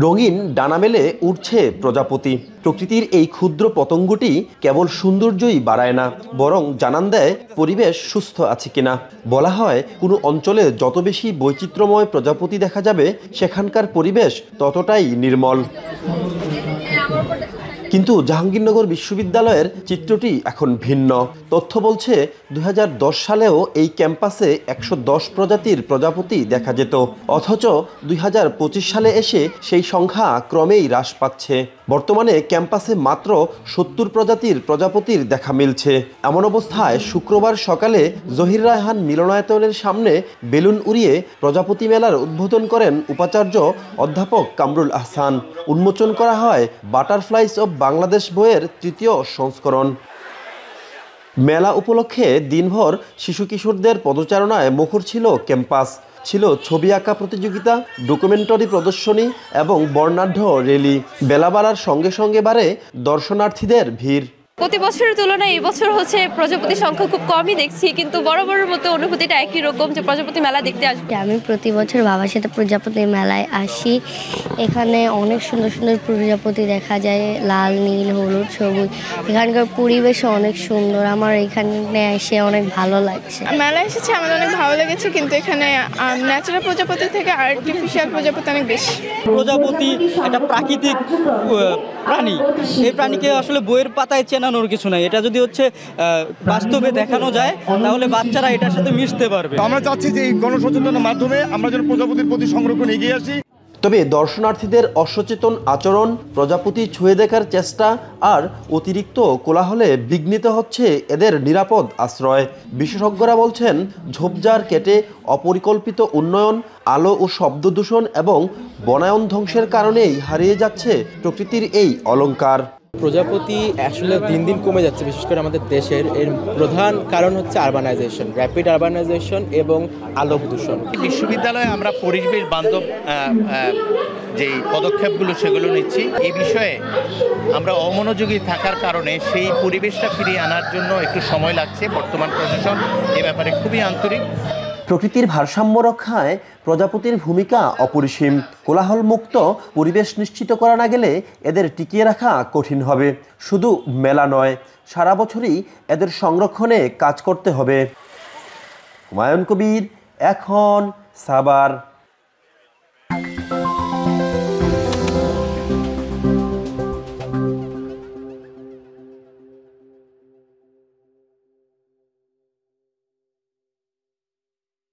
রঙিন ডানা মেলে উড়ছে প্রজাপতি। প্রকৃতির এই ক্ষুদ্র পতঙ্গটি কেবল সৌন্দর্যই বাড়ায় না, বরং জানান দেয় পরিবেশ সুস্থ আছে কিনা। বলা হয় কোনো অঞ্চলে যত বেশি বৈচিত্র্যময় প্রজাপতি দেখা যাবে সেখানকার পরিবেশ ততটাই নির্মল। কিন্তু জাহাঙ্গীরনগর বিশ্ববিদ্যালয়ের চিত্রটি এখন ভিন্ন। তথ্য বলছে 2010 সালেও এই ক্যাম্পাসে 110 প্রজাতির প্রজাপতি দেখা যেত, অথচ 2025 সালে এসে সেই সংখ্যা ক্রমেই হ্রাস পাচ্ছে। বর্তমানে ক্যাম্পাসে মাত্র 70 প্রজাতির প্রজাপতির দেখা মিলছে। এমন অবস্থায় শুক্রবার সকালে জহির রায়হান মিলনায়তনের সামনে বেলুন উড়িয়ে প্রজাপতি মেলার উদ্বোধন করেন উপাচার্য অধ্যাপক কামরুল আহসান। উন্মোচন করা হয় বাটারফ্লাইজ অব বাংলাদেশ বইয়ের 3য় সংস্করণ। মেলা উপলক্ষে দিনভর শিশু কিশোরদের পদচারণায় মুখর ছিল ক্যাম্পাস। ছিল ছবি আঁকা প্রতিযোগিতা, ডকুমেন্টারি প্রদর্শনী এবং বর্ণাঢ্য র্যালি। বেলা বাড়ার সঙ্গে সঙ্গে বাড়ে দর্শনার্থীদের ভিড়। প্রতি বছরের তুলনায় এই বছর প্রজাপতির সংখ্যা খুব কমই দেখছি, কিন্তু বরাবরের মতো অনুভূতিটা একই রকম যে প্রজাপতি মেলা দেখতে আসবে। আমি প্রতি বছর বাবার সাথে প্রজাপতি মেলায় আসি। এখানে অনেক সুন্দর সুন্দর প্রজাপতি দেখা যায়, লাল, নীল, হলুদ, সবুজ। এখানকার পরিবেশ অনেক সুন্দর, আমার এখানে এসে অনেক ভালো লাগছে। মেলায় এসেছে, আমাদের অনেক ভালো লেগেছে, কিন্তু এখানে ন্যাচারাল প্রজাপতি থেকে আর্টিফিশিয়াল প্রজাপতি অনেক বেশি। প্রজাপতি একটা প্রাকৃতিক প্রাণী, এই প্রাণীকে আসলে বইয়ের পাতায় চেনানোর কিছু নাই। এটা যদি বাস্তবে দেখানো যায় তাহলে বাচ্চারা এটার সাথে মিশতে পারবে। আমরা চাচ্ছি যে এই গণসচেতনার মাধ্যমে আমরা যেন প্রজাপতির প্রতি সংরক্ষণ এগিয়ে আসি। তবে দর্শনার্থীদের অসচেতন আচরণ, প্রজাপতি ছুঁয়ে দেখার চেষ্টা আর অতিরিক্ত কোলাহলে বিঘ্নিত হচ্ছে এদের নিরাপদ আশ্রয়। বিশেষজ্ঞরা বলছেন ঝোপঝাড় কেটে অপরিকল্পিত উন্নয়ন, আলো ও শব্দ দূষণ এবং বনায়ন ধ্বংসের কারণেই হারিয়ে যাচ্ছে প্রকৃতির এই অলংকার। প্রজাপতি আসলে দিন দিন কমে যাচ্ছে, বিশেষ করে আমাদের দেশের। এর প্রধান কারণ হচ্ছে আরবানাইজেশন, র্যাপিড আরবানাইজেশন এবং আলোক দূষণ। বিশ্ববিদ্যালয়ে আমরা পরিবেশ বান্ধব যেই পদক্ষেপগুলো সেগুলো নিচ্ছি। এই বিষয়ে আমরা অমনোযোগী থাকার কারণে সেই পরিবেশটা ফিরিয়ে আনার জন্য একটু সময় লাগছে। বর্তমান প্রশাসন এ ব্যাপারে খুবই আন্তরিক। প্রকৃতির ভারসাম্য রক্ষায় প্রজাপতির ভূমিকা অপরিসীম। কোলাহল মুক্ত পরিবেশ নিশ্চিত করা না গেলে এদের টিকিয়ে রাখা কঠিন হবে। শুধু মেলা নয়, সারা বছরই এদের সংরক্ষণে কাজ করতে হবে। হুমায়ুন কবির, এখন সাভার।